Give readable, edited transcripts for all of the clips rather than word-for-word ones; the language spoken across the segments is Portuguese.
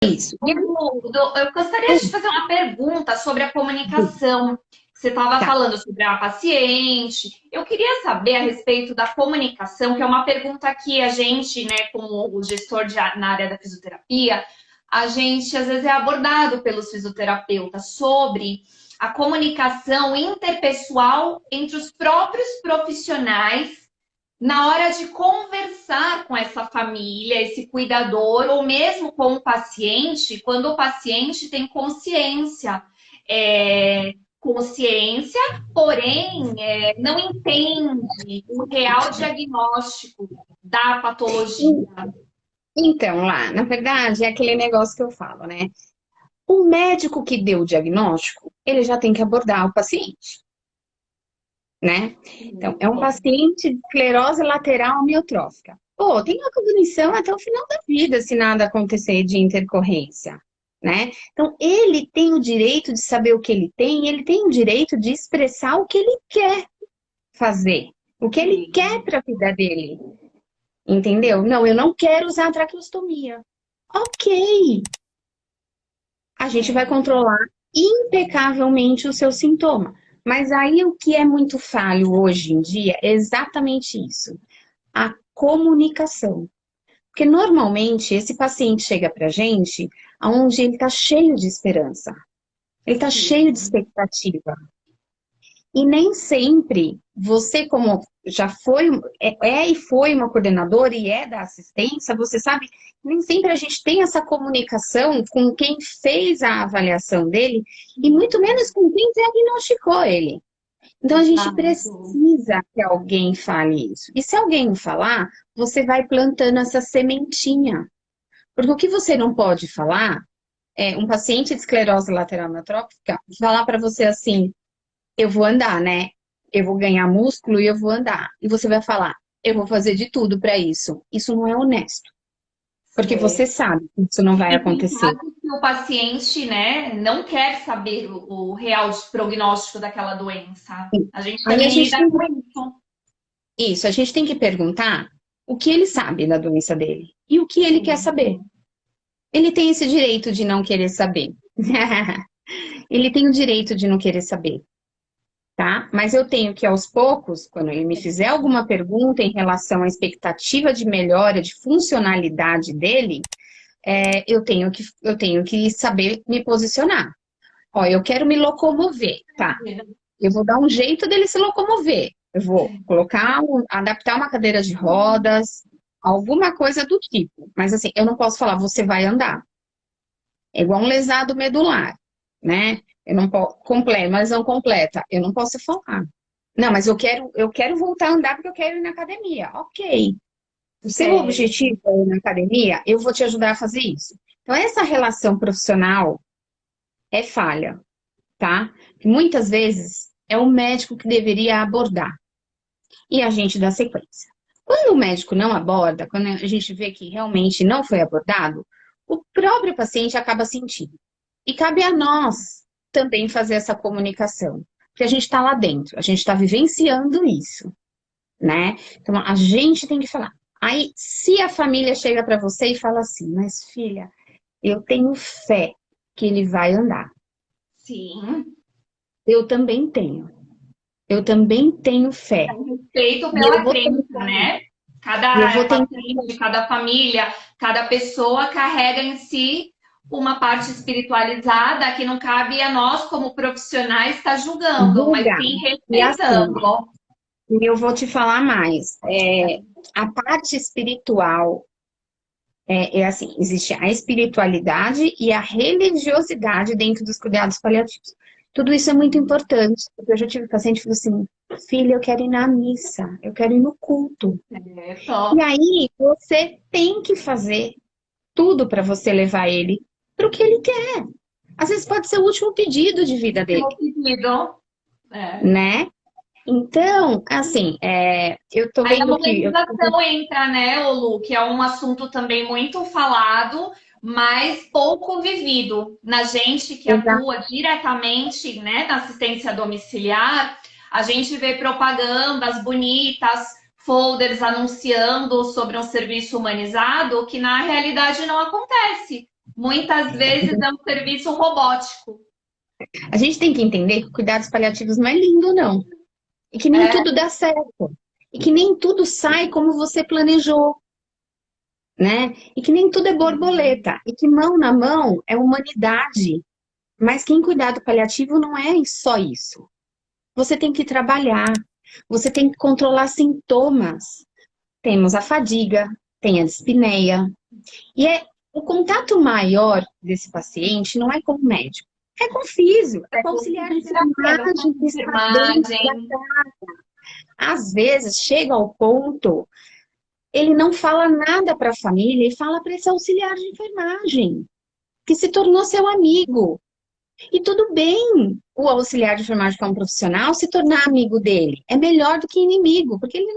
Isso. Eu gostaria de te fazer uma pergunta sobre a comunicação. Você estava Tá. falando sobre a paciente. Eu queria saber a respeito da comunicação, que é uma pergunta que a gente, né, como o gestor na área da fisioterapia, a gente às vezes é abordado pelos fisioterapeutas sobre a comunicação interpessoal entre os próprios profissionais na hora de conversar com essa família, esse cuidador, ou mesmo com o paciente, quando o paciente tem consciência, consciência, porém não entende o real diagnóstico da patologia. Então, lá, na verdade, é aquele negócio que eu falo, né? O médico que deu o diagnóstico, ele já tem que abordar o paciente, né? Então, é um paciente de esclerose lateral amiotrófica. Pô, tem uma cognição até o final da vida, se nada acontecer de intercorrência, né? Então, ele tem o direito de saber o que ele tem o direito de expressar o que ele quer fazer, o que ele quer para a vida dele. Entendeu? Não, eu não quero usar a traqueostomia. Ok. A gente vai controlar impecavelmente o seu sintoma. Mas aí o que é muito falho hoje em dia é exatamente isso. A comunicação. Porque normalmente esse paciente chega pra gente onde ele está cheio de esperança. Ele está cheio de expectativa. E nem sempre você, como já foi, e foi uma coordenadora e é da assistência, você sabe, nem sempre a gente tem essa comunicação com quem fez a avaliação dele e muito menos com quem diagnosticou ele. Então a gente precisa que alguém fale isso. E se alguém não falar, você vai plantando essa sementinha. Porque o que você não pode falar é um paciente de esclerose lateral amiotrófica falar para você assim: eu vou andar, né? Eu vou ganhar músculo e eu vou andar. E você vai falar, eu vou fazer de tudo para isso. Isso não é honesto. Porque você sabe que isso não vai E tem acontecer. casos que o paciente, né, não quer saber o real prognóstico daquela doença. A gente Aí a também gente lida tem com isso. isso, a gente tem que perguntar o que ele sabe da doença dele e o que ele quer saber. Ele tem esse direito de não querer saber. Ele tem o direito de não querer saber. Tá? Mas eu tenho que, aos poucos, quando ele me fizer alguma pergunta em relação à expectativa de melhora, de funcionalidade dele, eu tenho que saber me posicionar. Ó, eu quero me locomover, tá? Eu vou dar um jeito dele se locomover. Eu vou adaptar uma cadeira de rodas, alguma coisa do tipo. Mas assim, eu não posso falar, você vai andar. É igual um lesado medular, né? Eu não posso, mas não completa. Eu não posso falar. Não, mas eu quero voltar a andar porque eu quero ir na academia. Ok. O seu objetivo é ir na academia, eu vou te ajudar a fazer isso. Então, essa relação profissional é falha, tá? Muitas vezes é o médico que deveria abordar e a gente dá sequência. Quando o médico não aborda, quando a gente vê que realmente não foi abordado, o próprio paciente acaba sentindo. E cabe a nós também fazer essa comunicação, porque a gente está lá dentro, a gente está vivenciando isso, né? Então a gente tem que falar. Aí, se a família chega para você e fala assim, mas filha, eu tenho fé que ele vai andar. Sim. Eu também tenho. Eu também tenho fé. Respeito E eu pela vou crença, tentar. né? E eu Cada vou tentar. paciente, cada família, cada pessoa carrega em si uma parte espiritualizada que não cabe a nós, como profissionais, estar julgando, mas Julgar. sim E assim, respeitando. e eu vou te falar mais. A parte espiritual é assim, existe a espiritualidade e a religiosidade dentro dos cuidados paliativos. Tudo isso é muito importante, porque eu já tive paciente que falou assim, filha, eu quero ir na missa, eu quero ir no culto. E Top. aí, você tem que fazer tudo para você levar ele para o que ele quer. Às vezes pode ser o último pedido de vida dele, Último pedido. É. né? Então, assim, eu tô Aí a vendo que... monetização entra, né, ô Lu, que é um assunto também muito falado, mas pouco vivido. Na gente que atua diretamente, né, na assistência domiciliar, a gente vê propagandas bonitas, folders anunciando sobre um serviço humanizado, que na realidade não acontece. Muitas vezes é um serviço robótico. A gente tem que entender que cuidados paliativos não é lindo, não. E que nem É, tudo dá certo. E que nem tudo sai como você planejou, né? E que nem tudo é borboleta. E que mão na mão é humanidade. Mas quem cuidar do paliativo não é só isso. Você tem que trabalhar, você tem que controlar sintomas. Temos a fadiga, tem a dispneia. E o contato maior desse paciente não é com o médico, é com o físio, é é com o com auxiliar de fisioterapia, não enfermagem com que está dentro da enfermagem. casa. Às vezes chega ao ponto, ele não fala nada para a família e fala para esse auxiliar de enfermagem, que se tornou seu amigo. E tudo bem o auxiliar de enfermagem, que é um profissional, se tornar amigo dele. É melhor do que inimigo, porque ele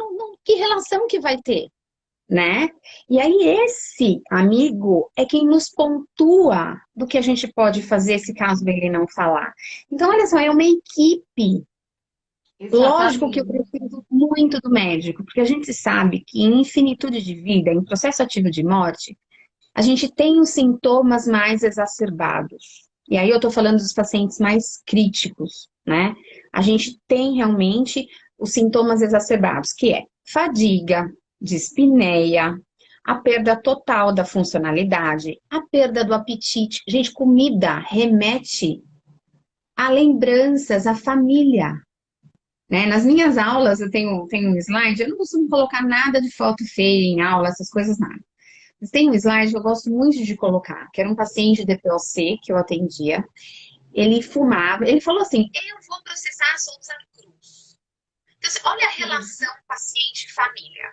que relação que vai ter, né? E aí esse amigo é quem nos pontua do que a gente pode fazer se caso ele não falar. Então, olha só, é uma equipe. Lógico que eu Exatamente. preciso muito do médico, porque a gente sabe que em infinitude de vida, em processo ativo de morte, a gente tem os sintomas mais exacerbados. E aí eu tô falando dos pacientes mais críticos, né? A gente tem realmente os sintomas exacerbados, que é fadiga, dispneia, a perda total da funcionalidade, a perda do apetite. Gente, comida remete a lembranças, a família, né? Nas minhas aulas, tenho um slide, eu não costumo colocar nada de foto feia em aula, essas coisas, nada. Mas tem um slide que eu gosto muito de colocar, que era um paciente de DPOC que eu atendia. Ele fumava, ele falou assim: eu vou processar a Souza Cruz. Então, assim, olha a relação paciente-família.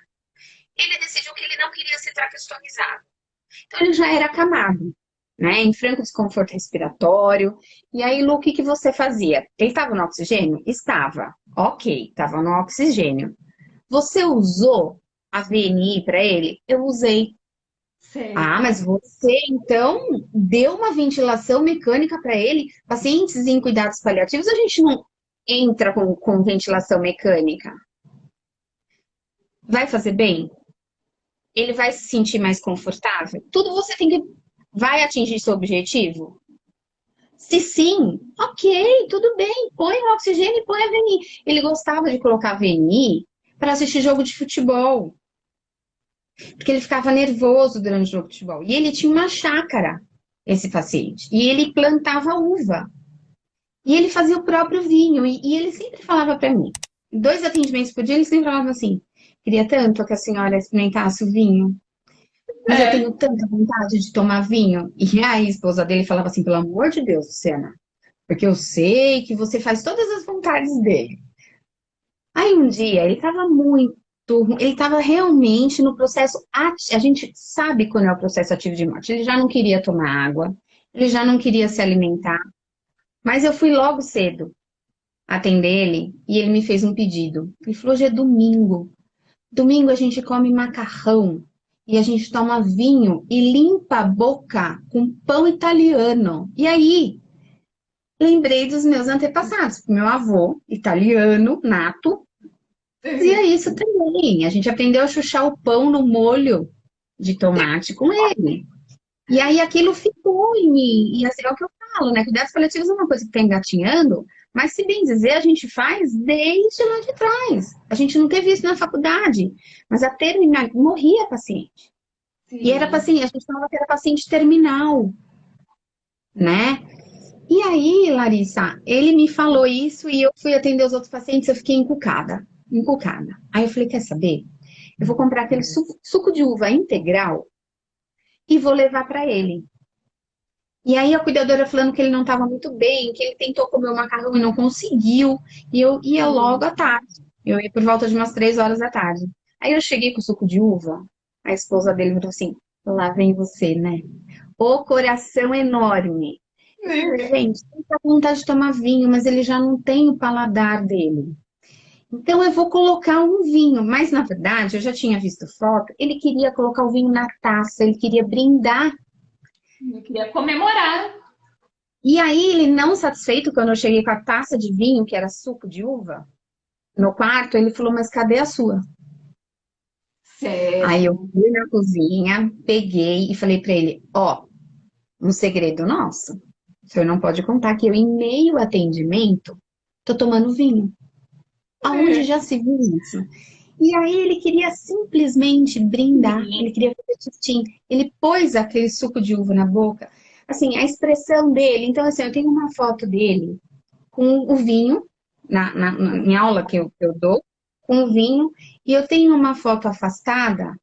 Ele decidiu que ele não queria ser traqueostomizado. Então, ele já era acamado, né? Em franco desconforto respiratório. E aí, Lu, o que você fazia? Ele estava no oxigênio? Estava. Ok, estava no oxigênio. Você usou a VNI para ele? Eu usei. Ah, Sei. mas você então deu uma ventilação mecânica para ele? Pacientes em cuidados paliativos, a gente não entra com ventilação mecânica. Vai fazer bem? Ele vai se sentir mais confortável? Tudo você tem que. Vai atingir seu objetivo? Se sim, ok, tudo bem. Põe o oxigênio e põe a VNI. Ele gostava de colocar VNI para assistir jogo de futebol, porque ele ficava nervoso durante o jogo de futebol. E ele tinha uma chácara, esse paciente. E ele plantava uva. E ele fazia o próprio vinho. E ele sempre falava para mim, 2 atendimentos por dia, ele sempre falava assim: queria tanto que a senhora experimentasse o vinho, mas eu É. tenho tanta vontade de tomar vinho. E a esposa dele falava assim: pelo amor de Deus, Luciana, porque eu sei que você faz todas as vontades dele. Aí um dia ele estava muito. Ele estava realmente no processo. A gente sabe quando é o processo ativo de morte. Ele já não queria tomar água, ele já não queria se alimentar. Mas eu fui logo cedo atender ele e ele me fez um pedido. Ele falou: hoje é domingo. Domingo a gente come macarrão e a gente toma vinho e limpa a boca com pão italiano. E aí, lembrei dos meus antepassados. Meu avô, italiano, nato, fazia isso também. A gente aprendeu a chuchar o pão no molho de tomate com ele. E aí aquilo ficou em mim. E assim, é o que eu falo, né? Cuidados paliativos é uma coisa que está engatinhando, mas se bem dizer, a gente faz desde lá de trás. A gente não teve isso na faculdade, mas a terminal morria paciente. E era Sim. paciente, a gente falava que era paciente terminal, né? E aí, Larissa, ele me falou isso e eu fui atender os outros pacientes, eu fiquei encucada, encucada. Aí eu falei, quer saber? Eu vou comprar aquele suco de uva integral e vou levar para ele. E aí a cuidadora falando que ele não estava muito bem, que ele tentou comer o macarrão e não conseguiu. E eu ia logo à tarde. Eu ia por volta de umas 3 horas da tarde. Aí eu cheguei com o suco de uva. A esposa dele falou assim: lá vem você, né? O coração enorme. Eu falei, gente, ele tá com vontade de tomar vinho, mas ele já não tem o paladar dele. Então eu vou colocar um vinho. Mas na verdade, eu já tinha visto foto, ele queria colocar o vinho na taça, ele queria brindar. Eu queria comemorar. E aí, ele não satisfeito, quando eu cheguei com a taça de vinho, que era suco de uva, no quarto, ele falou, mas cadê a sua? Aí eu Sério. fui na cozinha, peguei e falei pra ele, ó, um segredo nosso. O senhor não pode contar que eu, em meio atendimento, tô tomando vinho. Aonde já se viu isso? E aí ele queria simplesmente brindar, ele queria fazer tistim. Ele pôs aquele suco de uva na boca. Assim, a expressão dele. Então, assim, eu tenho uma foto dele com o vinho, em aula que eu dou, com o vinho, e eu tenho uma foto afastada,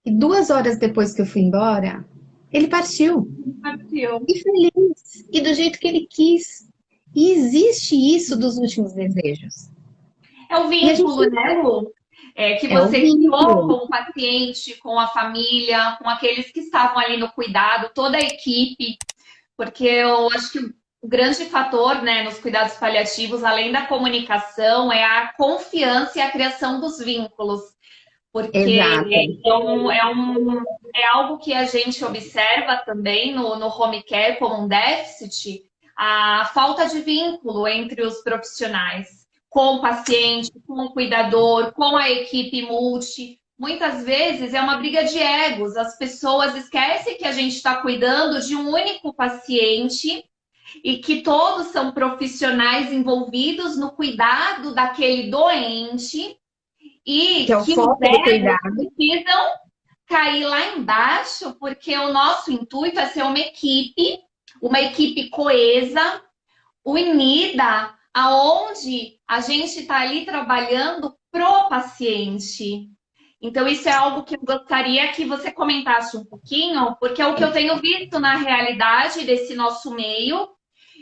e 2 horas depois que eu fui embora, ele partiu. Partiu. E feliz, e do jeito que ele quis. E existe isso dos últimos desejos. É o E a gente vínculo, né, Lu? Que é o você criou com vínculo. o paciente, com a família, com aqueles que estavam ali no cuidado, toda a equipe, porque eu acho que o grande fator, né, nos cuidados paliativos, além da comunicação, é a confiança e a criação dos vínculos, porque Exato. é algo que a gente observa também no home care como um déficit, a falta de vínculo entre os profissionais, com o paciente, com o cuidador, com a equipe multi. Muitas vezes é uma briga de egos, as pessoas esquecem que a gente está cuidando de um único paciente e que todos são profissionais envolvidos no cuidado daquele doente Que e é o que os foco do egos cuidado. precisam cair lá embaixo, porque o nosso intuito é ser uma equipe coesa, unida, aonde a gente está ali trabalhando pro paciente. Então, isso é algo que eu gostaria que você comentasse um pouquinho, porque é o que eu tenho visto na realidade desse nosso meio,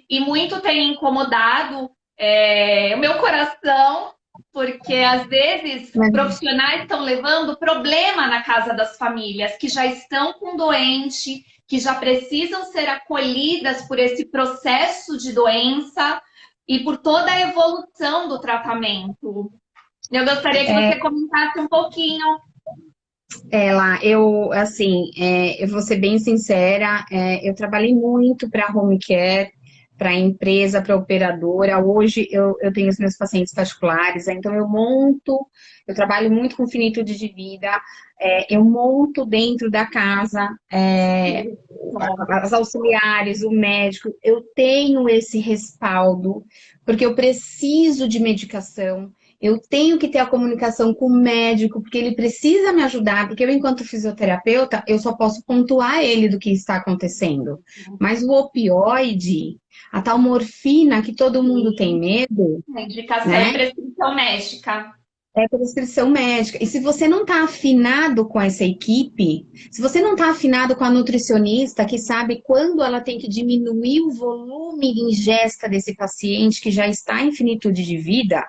e muito tem incomodado o meu coração, porque às vezes Mas profissionais estão levando problema na casa das famílias que já estão com doente, que já precisam ser acolhidas por esse processo de doença e por toda a evolução do tratamento. Eu gostaria que você comentasse um pouquinho. assim, eu vou ser bem sincera, eu trabalhei muito para home care, para empresa, para operadora. Hoje eu tenho os meus pacientes particulares, então eu trabalho muito com finitude de vida, eu monto dentro da casa, as auxiliares, o médico, eu tenho esse respaldo, porque eu preciso de medicação. Eu tenho que ter a comunicação com o médico, porque ele precisa me ajudar, porque eu, enquanto fisioterapeuta, eu só posso pontuar ele do que está acontecendo. Mas o opioide, a tal morfina que todo mundo tem medo, A indicação é né? prescrição médica. É prescrição médica. E se você não está afinado com essa equipe, se você não está afinado com a nutricionista que sabe quando ela tem que diminuir o volume de ingesta desse paciente que já está em finitude de vida,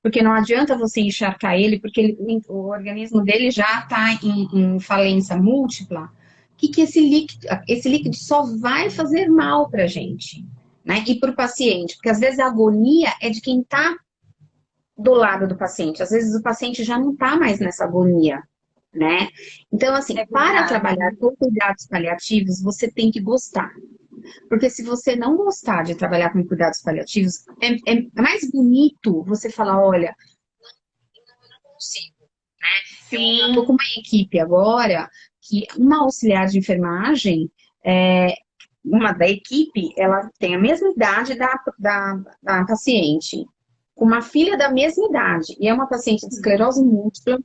porque não adianta você encharcar ele, porque o organismo dele já está em falência múltipla, que esse líquido só vai fazer mal para a gente, né? E para o paciente, porque às vezes a agonia é de quem está do lado do paciente. Às vezes o paciente já não está mais nessa agonia, né? Então, assim, para trabalhar com cuidados paliativos, você tem que gostar. Porque se você não gostar de trabalhar com cuidados paliativos, é mais bonito você falar, olha, eu não consigo, né? Sim. Eu estou com uma equipe agora que uma auxiliar de enfermagem, uma da equipe, ela tem a mesma idade da paciente, com uma filha da mesma idade, e é uma paciente de esclerose múltipla,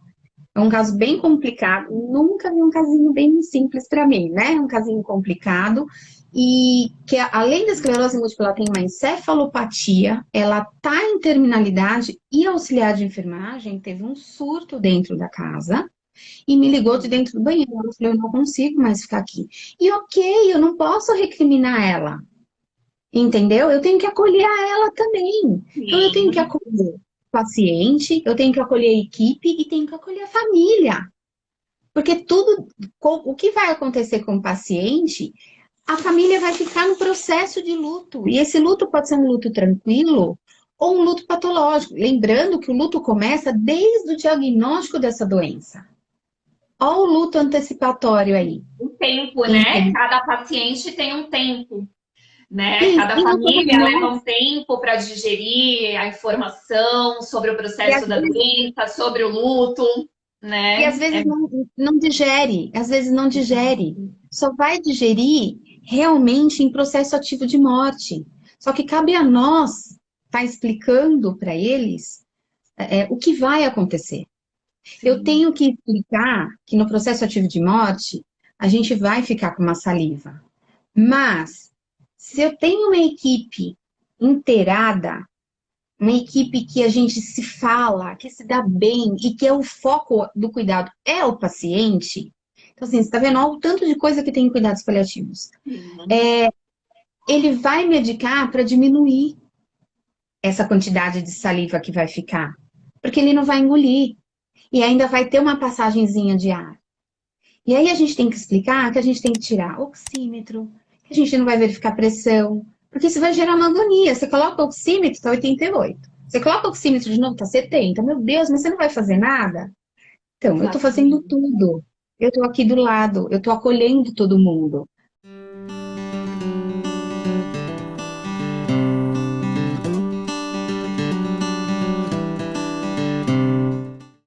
é um caso bem complicado, nunca vi um casinho bem simples para mim, né? Um casinho complicado, e que além da esclerose múltipla, ela tem uma encefalopatia, ela tá em terminalidade, e a auxiliar de enfermagem teve um surto dentro da casa, e me ligou de dentro do banheiro, eu falei, eu não consigo mais ficar aqui. E ok, eu não posso recriminar ela, entendeu? Eu tenho que acolher a ela também. Então, eu tenho que acolher o paciente, eu tenho que acolher a equipe e tenho que acolher a família. Porque o que vai acontecer com o paciente, a família vai ficar no processo de luto. E esse luto pode ser um luto tranquilo ou um luto patológico. Lembrando que o luto começa desde o diagnóstico dessa doença. Olha o luto antecipatório aí. Um tempo, né? Cada paciente tem um tempo. Né? Cada E família leva um tempo para digerir a informação sobre o processo da doença, sobre o luto, né? E às vezes não digere, às vezes não digere. Só vai digerir realmente em processo ativo de morte. Só que cabe a nós estar explicando para eles o que vai acontecer. Eu Sim. tenho que explicar que no processo ativo de morte, a gente vai ficar com uma saliva. Mas, se eu tenho uma equipe inteirada, uma equipe que a gente se fala, que se dá bem e que é o foco do cuidado é o paciente, então assim, você está vendo olha o tanto de coisa que tem em cuidados paliativos. Sim. Ele vai medicar para diminuir essa quantidade de saliva que vai ficar, porque ele não vai engolir e ainda vai ter uma passagenzinha de ar. E aí a gente tem que explicar que a gente tem que tirar oxímetro, que a gente não vai verificar pressão, porque isso vai gerar uma agonia. Você coloca o oxímetro, está 88. Você coloca o oxímetro de novo, está 70. Meu Deus, mas você não vai fazer nada? Então, eu estou fazendo Exatamente. tudo. Eu estou aqui do lado, eu estou acolhendo todo mundo.